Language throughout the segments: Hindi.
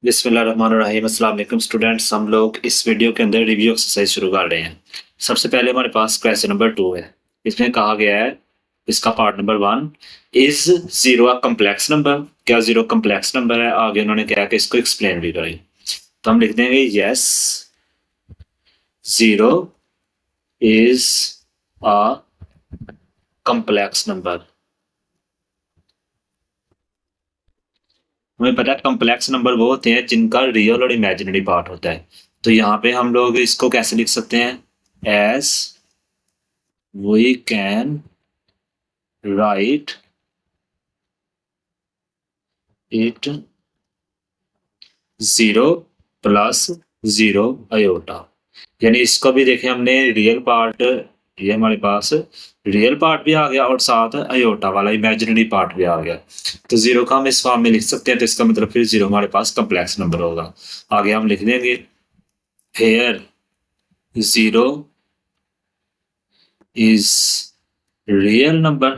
बिस्मिल्लाहिर्रहमानिर्रहीम। अस्सलाम वालेकुम स्टूडेंट्स, हम लोग इस वीडियो के अंदर रिव्यू एक्सरसाइज शुरू कर रहे हैं। सबसे पहले हमारे पास क्वेश्चन नंबर 2 है। इसमें कहा गया है, इसका part number 1, is zero a complex number. क्या जीरो कम्प्लेक्स नंबर है? आगे उन्होंने क्या कि इसको एक्सप्लेन भी करें। तो हम लिख देंगे yes, zero is a complex number. हमें पता है कम्प्लेक्स नंबर वो होते हैं जिनका रियल और इमेजिनरी पार्ट होता है। तो यहाँ पे हम लोग इसको कैसे लिख सकते हैं? As we can write it zero plus zero iota. यानी इसको भी देखें हमने, रियल पार्ट ये हमारे पास रियल पार्ट भी आ गया और साथ अयोटा वाला इमेजिनरी पार्ट भी आ गया। तो जीरो का हम इस फॉर्म में लिख सकते हैं, तो इसका मतलब फिर जीरो हमारे पास कम्प्लेक्स नंबर होगा। आगे हम लिख देंगे hair zero is real number.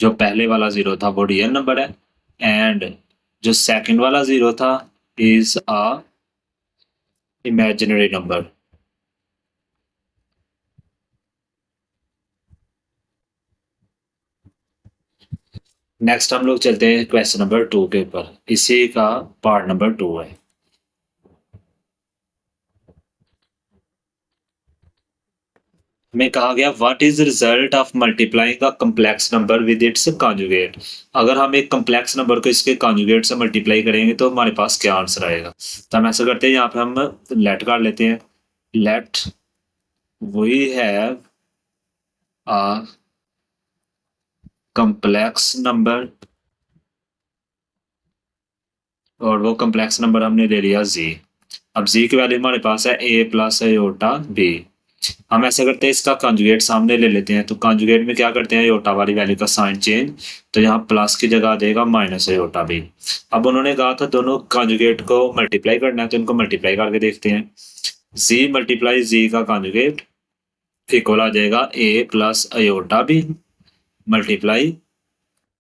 जो पहले वाला जीरो था वो रियल नंबर है, एंड जो सेकंड वाला जीरो था is a imaginary number. Next हम लोग चलते हैं क्वेश्चन नंबर 2 के ऊपर। इसी का पार्ट नंबर 2 है। में कहा गया what is result of multiplying a complex number with its conjugate. अगर हम एक कम्प्लेक्स नंबर को इसके कॉन्जुगेट से मल्टीप्लाई करेंगे तो हमारे पास क्या आंसर आएगा। तो हम ऐसा करते हैं, यहाँ पे हम लेट कर लेते हैं। Let we have a complex number, और वो कम्प्लेक्स नंबर हमने ले लिया जी। अब जी की वैल्यू हमारे पास है ए प्लस अयोटा बी। हम ऐसा करते हैं, इसका कॉन्जुगेट सामने ले लेते हैं। तो कॉन्जुगेट में क्या करते हैं, अयोटा वाली वैल्यू का साइन चेंज, तो यहाँ प्लस की जगह देगा माइनस अयोटा बी। अब उन्होंने कहा था दोनों कॉन्जुगेट को मल्टीप्लाई करना है, तो इनको मल्टीप्लाई करके देखते हैं। जी मल्टीप्लाई जी का कॉन्जुगेट इक्वल आ जाएगा ए प्लस अयोटा बी मल्टीप्लाई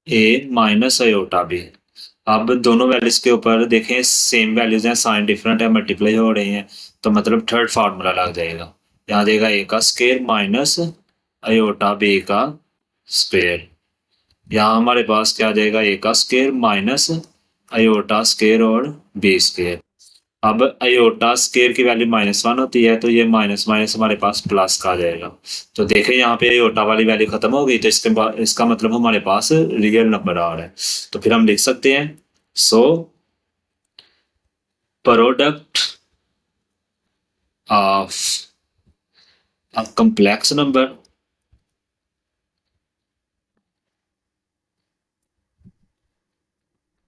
ए माइनस अयोटा बी। अब दोनों वैल्यूज के ऊपर देखें, सेम वैल्यूज हैं, साइन डिफरेंट है, मल्टीप्लाई हो रही हैं, तो मतलब थर्ड फार्मूला लग जाएगा। यहाँ देगा ए का स्क्वायर माइनस अयोटा बी का स्क्वायर। यहाँ हमारे पास क्या देगा, ए का स्क्वायर माइनस अयोटा स्क्वायर और बी स्क्वायर। अब अयोटा स्क्वायर की वैल्यू -1 होती है, तो ये माइनस माइनस हमारे पास प्लस का आ जाएगा। तो देखें यहाँ पे अयोटा वाली वैल्यू खत्म हो गई, तो इसके बाद इसका मतलब हमारे पास रियल नंबर आ रहा है। तो फिर हम लिख सकते हैं, so product of a complex number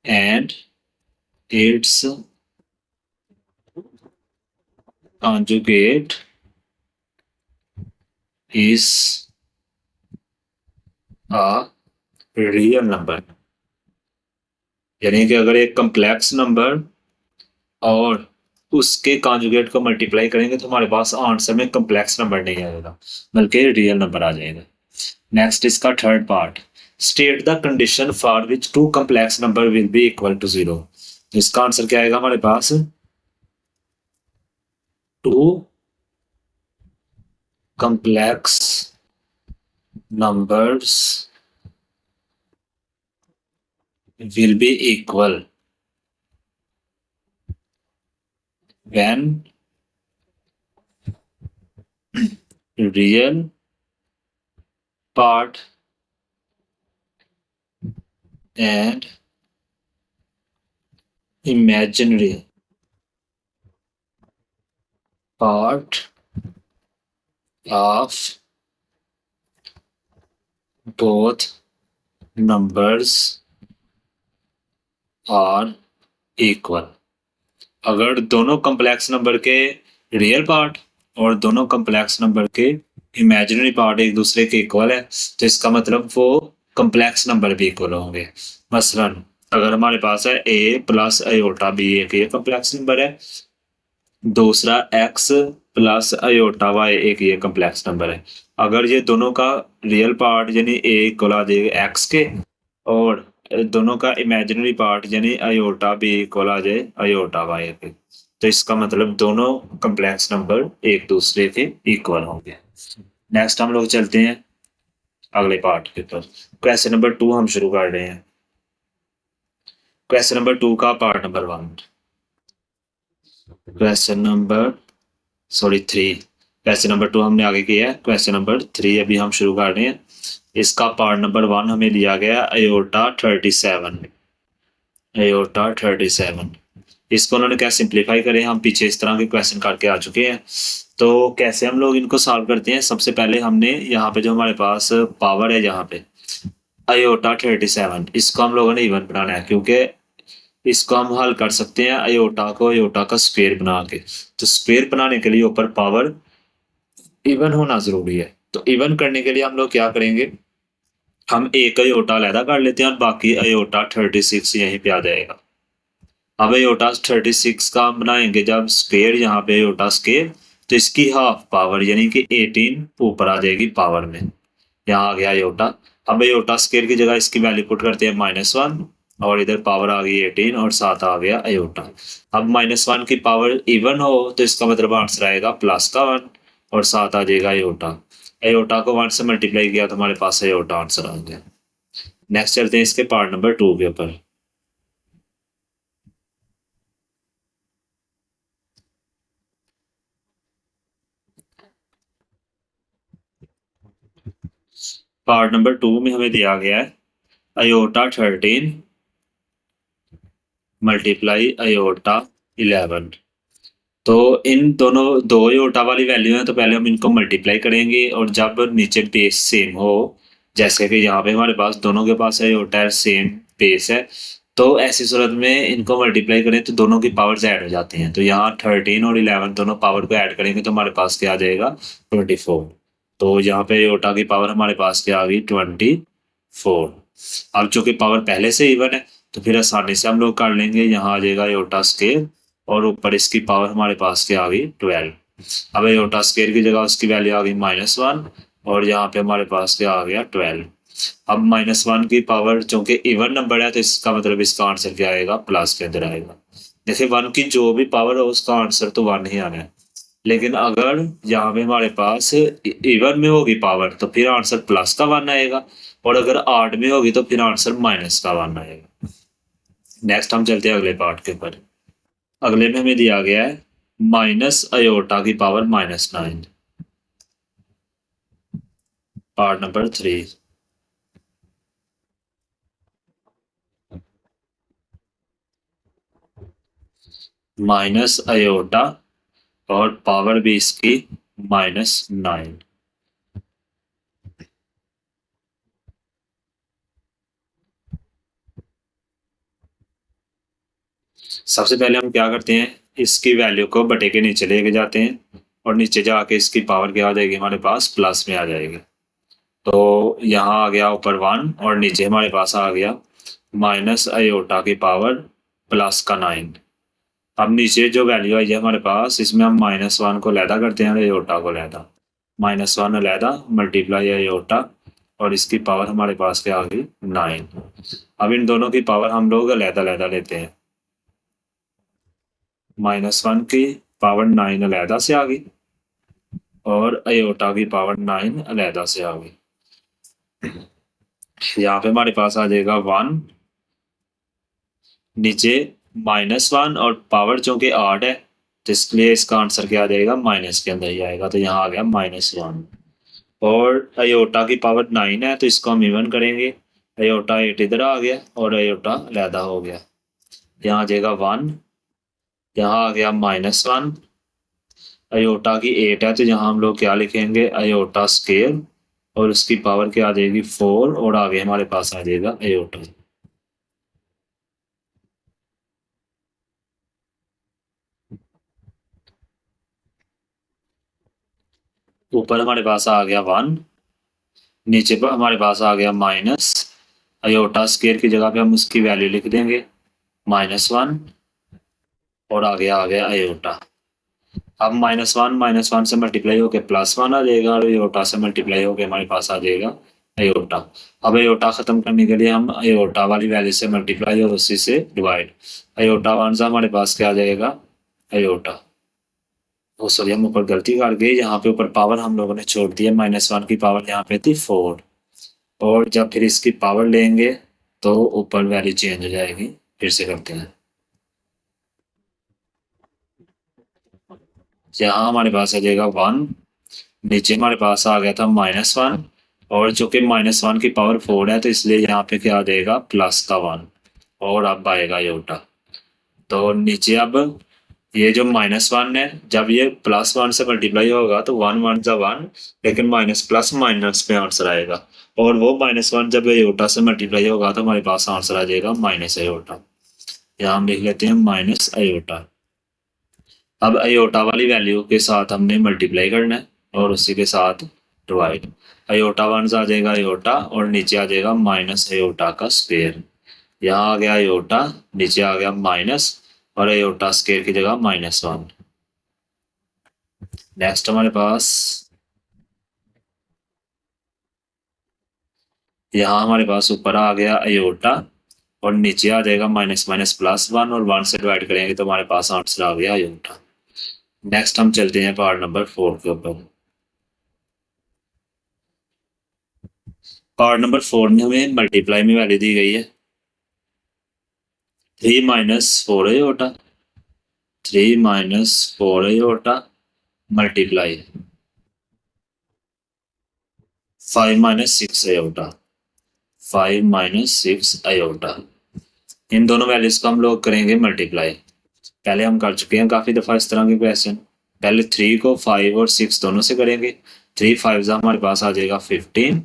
and it's conjugate is a real number। यानी कि अगर एक कम्प्लेक्स नंबर और उसके कॉन्जुगेट को मल्टीप्लाई करेंगे तो हमारे पास आंसर में कम्प्लेक्स नंबर नहीं आएगा, बल्कि रियल नंबर आ जाएगा। नेक्स्ट इसका third part, state the condition for which two complex number will be equal to zero. इसका आंसर क्या आएगा हमारे पास, two complex numbers will be equal when real part and imaginary part of both numbers are equal। अगर दोनों कम्प्लेक्स नंबर के रियल पार्ट और दोनों कम्प्लेक्स नंबर के इमेजिनरी पार्ट एक दूसरे के इक्वल है, तो इसका मतलब वो कम्प्लेक्स नंबर भी इक्वल होंगे। मसलन अगर हमारे पास है ए प्लस अयोटा बी, एक ये कम्प्लेक्स नंबर है, दूसरा एक्स प्लस अयोटा वाई एक ये कम्प्लेक्स नंबर है। अगर ये दोनों का रियल पार्ट यानी ए इक्वल आ जाएगा एक्स के, और दोनों का इमेजिनरी पार्ट यानी आयोटा बी इक्वल आ जाए आयोटा वाई के, तो इसका मतलब दोनों कम्प्लेक्स नंबर एक दूसरे के इक्वल होंगे। नेक्स्ट हम लोग चलते हैं अगले पार्ट के ऊपर। क्वेश्चन नंबर 2 हम शुरू कर रहे हैं। क्वेश्चन नंबर 2 का part number 1, question number 3, question number 2 हमने आगे किया है। क्वेश्चन नंबर 3 अभी हम शुरू कर रहे हैं। इसका पार्ट नंबर 1 हमें दिया गया आयोटा 37, आयोटा 37। इसको उन्होंने क्या सिंप्लीफाई करें, हम पीछे इस तरह के क्वेश्चन करके आ चुके हैं। तो कैसे हम लोग इनको सॉल्व करते हैं, सबसे पहले हमने यहाँ पे जो हमारे पास पावर है यहाँ पे आयोटा 37, इसको हम लोगों ने इवन बनाना है, क्योंकि इसको हम हल कर सकते हैं आयोटा को आयोटा का स्क्वायर बना के। तो स्क्वायर बनाने के लिए ऊपर पावर इवन होना जरूरी है। तो इवन करने के लिए हम लोग क्या करेंगे, हम एक आयोटा अलहदा कर लेते हैं और बाकी आयोटा 36 यहीं पे आ जाएगा। अब आयोटा 36 का हम बनाएंगे जब स्क्वायर, यहाँ पे आयोटा स्क्वायर, तो इसकी हाफ पावर यानी कि 18 ऊपर आ जाएगी पावर में, यहाँ आ गया आयोटा। अब आयोटा स्क्वायर की जगह इसकी वैल्यू पुट करते हैं -1 और इधर पावर आ गई 18 और साथ आ गया आयोटा। अब -1 की पावर इवन हो तो इसका मतलब आंसर आएगा प्लस का 1 और साथ आ जाएगा आयोटा। आयोटा को 1 से मल्टीप्लाई किया तो हमारे पास आयोटा आंसर आ गया। नेक्स्ट चलते हैं इसके पार्ट नंबर 2 के ऊपर। पार्ट नंबर 2 में हमें दिया गया है आयोटा 13 मल्टीप्लाई आयोटा 11। तो इन दोनों दो आयोटा वाली वैल्यू है, तो पहले हम इनको मल्टीप्लाई करेंगे और जब नीचे बेस सेम हो, जैसे कि यहाँ पे हमारे पास दोनों के पास आयोटा सेम बेस है, तो ऐसी सूरत में इनको मल्टीप्लाई करें तो दोनों की पावर्स ऐड हो जाती हैं। तो यहाँ 13 और 11 दोनों पावर को ऐड करेंगे तो हमारे पास क्या आ जाएगा 24। तो यहाँ पे आयोटा की पावर हमारे पास क्या आ गई 24। अब चूंकि पावर पहले से इवन है तो फिर आसानी से हम लोग कर लेंगे, यहाँ आ जाएगा आयोटा स्क्वायर और ऊपर इसकी पावर हमारे पास क्या आ गई 12। अब आयोटा स्क्वायर की जगह उसकी वैल्यू आ गई -1 और यहाँ पे हमारे पास क्या आ गया 12। अब -1 की पावर चूंकि इवन नंबर है तो इसका मतलब इसका आंसर क्या आएगा प्लस के अंदर आएगा। जैसे 1 की जो भी पावर हो उसका आंसर तो 1 ही आना है, लेकिन अगर यहाँ पे हमारे पास इवन में होगी पावर तो फिर आंसर प्लस का 1 आएगा, और अगर आड में होगी तो फिर आंसर माइनस का 1 आएगा। नेक्स्ट हम चलते हैं अगले पार्ट के ऊपर। अगले में हमें दिया गया है माइनस आयोटा की power -9, part number 3। Minus iota और पावर भी इसकी -9। सबसे पहले हम क्या करते हैं, इसकी वैल्यू को बटे के नीचे लेके जाते हैं और नीचे जाके इसकी पावर क्या आ जाएगी हमारे पास प्लस में आ जाएगी। तो यहाँ आ गया ऊपर 1 और नीचे हमारे पास आ गया माइनस आयोटा की पावर प्लस का 9। अब नीचे जो वैल्यू आई है हमारे पास, इसमें हम -1 को लैदा करते हैं आयोटा को लैदा, -1 अलैदा मल्टीप्लाई आयोटा और इसकी पावर हमारे पास क्या आ गई 9। अब इन दोनों की पावर हम लोग अलैदा अलैदा लेते हैं, -1 की पावर 9 अलैदा से आ गई और आयोटा की पावर 9 अलैदा से आ गई। यहाँ पे हमारे पास आ जाएगा 1, नीचे -1 और पावर जो कि 8 है तो इसलिए इसका आंसर क्या आ जाएगा माइनस के अंदर ही आएगा, तो यहाँ आ गया -1। और आयोटा की पावर 9 है तो इसको हम इवन करेंगे, आयोटा 8 इधर आ गया और आयोटा अलहदा हो गया, यहाँ आ जाएगा 1, यहाँ आ गया -1। आयोटा की 8 है तो यहाँ हम लोग क्या लिखेंगे आयोटा स्क्वायर और उसकी पावर क्या आ जाएगी 4 और आगे हमारे पास आ जाएगा आयोटा। ऊपर हमारे पास आ गया 1, नीचे पर हमारे पास आ गया माइनस, आयोटा स्क्वायर की जगह पे हम उसकी वैल्यू लिख देंगे -1 और आगे आ गया आयोटा। अब -1 से मल्टीप्लाई होकर +1 आ जाएगा और आयोटा से मल्टीप्लाई होकर हमारे पास आ जाएगा अयोटा। अब अयोटा खत्म करने के लिए हम अयोटा वाली वैल्यू से मल्टीप्लाई और उसी से डिवाइड। अयोटा वन से हमारे पास क्या आ जाएगा, अयोटा। वो सॉरी, हम ऊपर गलती कर गए, यहाँ पे ऊपर पावर हम लोगों ने छोड़ दी है, -1 की पावर यहाँ पे थी 4, और जब फिर इसकी पावर लेंगे तो ऊपर वैल्यू चेंज हो जाएगी। फिर से करते हैं। यहाँ हमारे पास आ जाएगा 1, नीचे हमारे पास आ गया था -1, और जो कि -1 की पावर 4 है, तो इसलिए यहाँ पे क्या आ जाएगा, प्लस का 1, और अब आएगा योटा। तो नीचे अब ये जो -1 है, जब ये +1 से मल्टीप्लाई होगा तो 1 1 जा 1, लेकिन माइनस प्लस माइनस पे आंसर आएगा, और वो -1 जब अयोटा से मल्टीप्लाई होगा तो हमारे पास आंसर आ जाएगा माइनस अयोटा। यहाँ हम लिख लेते हैं माइनस अयोटा। अब अयोटा वाली वैल्यू के साथ हमने मल्टीप्लाई करना है और उसी के साथ डिवाइड। अयोटा वन आ जाएगा अयोटा, और नीचे आ जाएगा माइनस अयोटा का स्क्वायर। यहाँ आ गया अयोटा, नीचे आ गया माइनस, और अयोटा स्क्वायर की जगह -1। नेक्स्ट हमारे पास यहाँ हमारे पास ऊपर आ गया अयोटा, और नीचे आ जाएगा माइनस माइनस +1, और 1 से डिवाइड करेंगे तो हमारे पास आंसर आ गया अयोटा। नेक्स्ट हम चलते हैं पार्ट नंबर 4 के ऊपर। पार्ट नंबर 4 में हमें मल्टीप्लाई में वैल्यू दी गई है 3 - 4 iota, 3 - 4 iota multiply 5 - 6 iota, 5 - 6 iota. इन दोनों वैल्यूज को हम लोग करेंगे मल्टीप्लाई। पहले हम कर चुके हैं काफी दफा इस तरह के क्वेश्चन। पहले 3 को 5 और 6 दोनों से करेंगे। 3 5 हमारे पास आ जाएगा 15,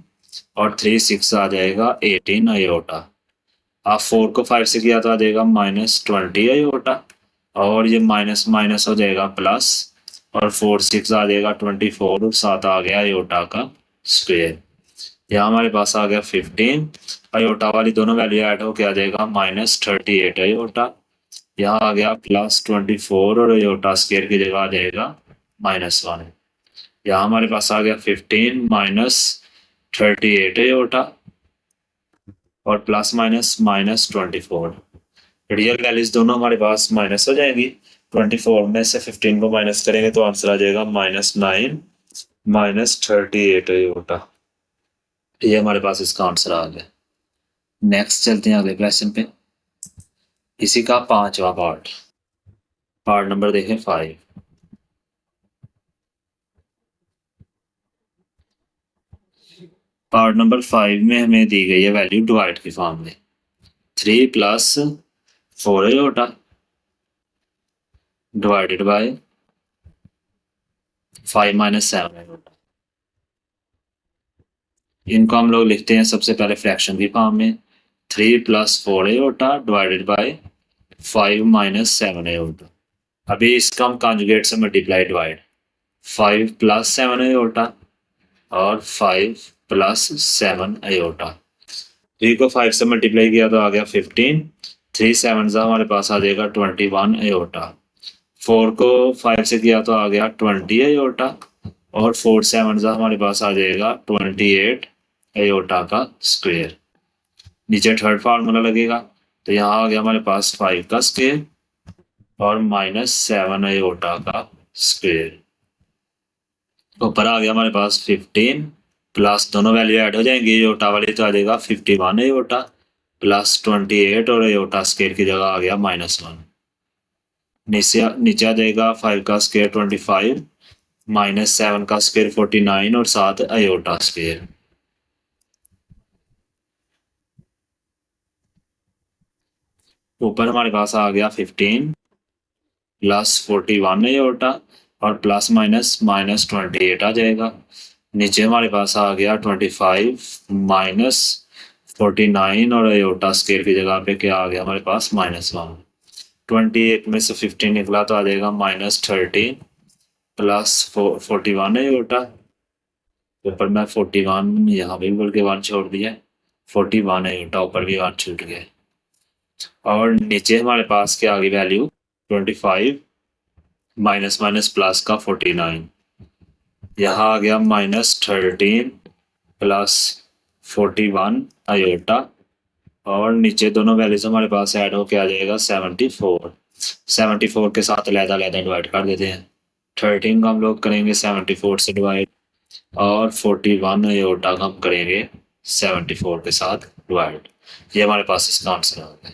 और 3 6 आ जाएगा 18 अयोटा। आप 4 को 5 से किया तो आ जाएगा -20 अयोटा, और ये माइनस माइनस हो जाएगा प्लस, और 4 6 आ जाएगा 24, और 7 आ गया अयोटा का स्क्वायर। यहाँ हमारे पास आ गया 15, अयोटा वाली दोनों वैल्यू ऐड होकर आ जाएगा -38 अयोटा। यहाँ आ गया +24, और अयोटा स्क्वायर की जगह आ जाएगा -1। यहाँ हमारे पास आ गया 15 - 38 अयोटा, और प्लस माइनस -24। रियल वैल्यूज दोनों हमारे पास माइनस हो जाएंगी। 24 में से 15 को माइनस करेंगे तो आंसर आ जाएगा -9 - 38 अयोटा। ये हमारे पास इसका आंसर आ गया। नेक्स्ट चलते हैं अगले क्वेश्चन पे, इसी का 5वां पार्ट। पार्ट नंबर देखें 5। पार्ट नंबर 5 में हमें दी गई है वैल्यू डिवाइड की फॉर्म में 3 + 4 अयोटा डिवाइडेड बाय 5 - 7 अयोटा। इनको हम लोग लिखते हैं सबसे पहले फ्रैक्शन की फॉर्म में 3 + 4 अयोटा डिवाइडेड बाय 5 - 7 अयोटा। अभी इसका हम कॉन्जुगेट से मल्टीप्लाई डिवाइड 5 + 7 अयोटा, और 5 + 7 अयोटा। 3 को 5 से मल्टीप्लाई किया तो आ गया 15, 3 7 हमारे पास आ जाएगा 21 अयोटा। 4 को 5 से किया तो आ गया 20 अयोटा, और 4 7 हमारे पास आ जाएगा 28 अयोटा का स्क्वायर। नीचे थर्ड फार्मूला लगेगा, तो यहाँ आ गया हमारे पास 5 का स्क्वायर और -7 अयोटा का स्क्वायर। ऊपर आ गया हमारे पास 15, प्लस दोनों वैल्यू ऐड हो जाएंगी, अयोटा वाली तो आ जाएगा 51 अयोटा प्लस 28, और अयोटा स्क्वायर की जगह आ गया -1। नीचे आ जाएगा 5 का स्क्वायर 25, -7 का स्क्वायर 49, और साथ अयोटा स्क्वायर। ऊपर हमारे पास आ गया 15 प्लस 41 अयोटा, और प्लस माइनस -28 आ जाएगा। नीचे हमारे पास आ गया 25 -49, और अयोटा स्क्वायर की जगह पे क्या आ गया हमारे पास -1। 28 में से 15 निकला तो आ जाएगा -13 प्लस 41 अयोटा। ऊपर मैं 41 यहाँ भी बोल के 1 छोड़ दिया, 41 अयोटा ऊपर भी 1 छूट गया। और नीचे हमारे पास क्या आ गई वैल्यू 25 माइनस माइनस प्लस का 49। यहाँ आ गया -13 प्लस 41 आयोटा और नीचे दोनों वैल्यूज हमारे पास ऐड होके आ जाएगा 74। 74 के साथ अलग-अलग डिवाइड कर देते हैं। 13 को हम लोग करेंगे 74 से डिवाइड और 41 आयोटा को हम करेंगे 74 के साथ डिवाइड। ये हमारे पास इसका आंसर आ गया।